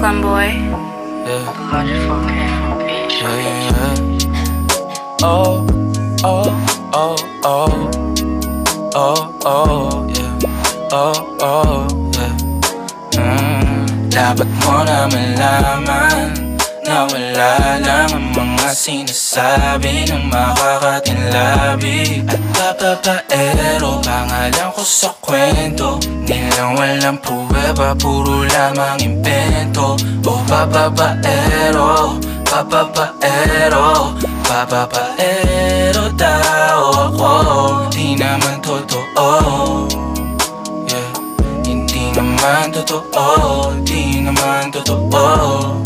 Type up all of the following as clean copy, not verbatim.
Boy. Yeah. Yeah, yeah. Oh, oh, oh, oh. Oh, oh, yeah. Oh, oh, yeah. Dapat mo na malaman na wala lang ang mga sinasabi ng makakatinlabi at papapaero. Pangalan ko sa kwento nilang walang pruweba, puro lamang invento. O papapaero, papapaero, papapaero tao ako. Di naman totoo, yeah. Hindi naman totoo, di naman totoo.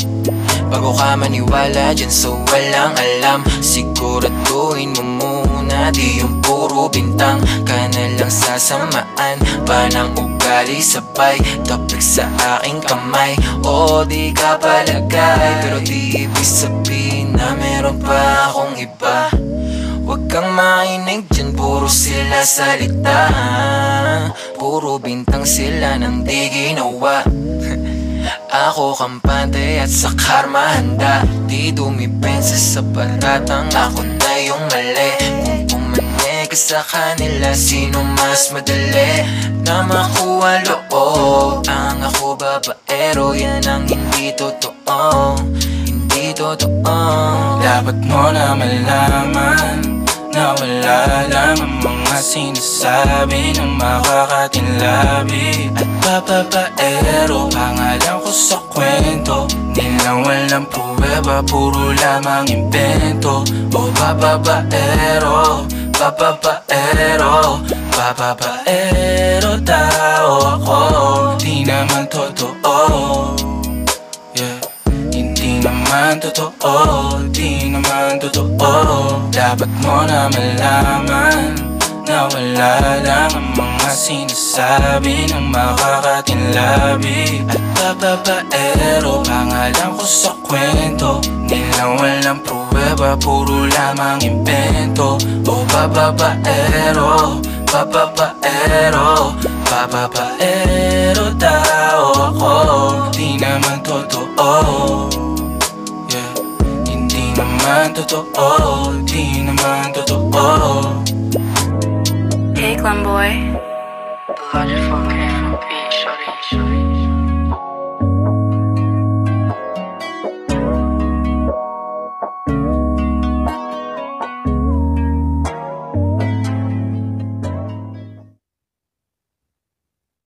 Bago ka maniwala dyan so walang alam, siguraduhin mo muna di yung puro bintang ka na lang sasamaan pa ng ugali sabay tapik sa aking kamay. O di ka palagay pero di ibig sabihin na meron pa akong iba. Huwag kang mainig dyan, puro sila salita, puro bintang sila nang di ginawa. Ako kampante at sa karma handa, di dumipensa sa batatang ako na yung mali. Kung pumane ka sa kanila, sino mas madali na makuha loob? Ang ako babaero, yan ang hindi totoo, hindi totoo. Dapat mo na malaman na wala lang ang mga sinasabi ng makakatinlabi at papapaero. Pangalan ko sa kwento nilang walang pruweba, puro lamang invento. O papapaero, papapaero, papapaero tao ako. Di naman totoo, yeah. Hindi naman totoo, di naman totoo. Dapat mo na malaman na wala lang ang mga sinasabi ng makakatinlabi at papapaero. Pangalan ko sa kwento nilang walang pruweba, puro lamang invento. O papapaero, papapaero, papapaero tao ako. Di naman totoo, yeah. Hindi naman totoo, di naman totoo. Hey, Boy.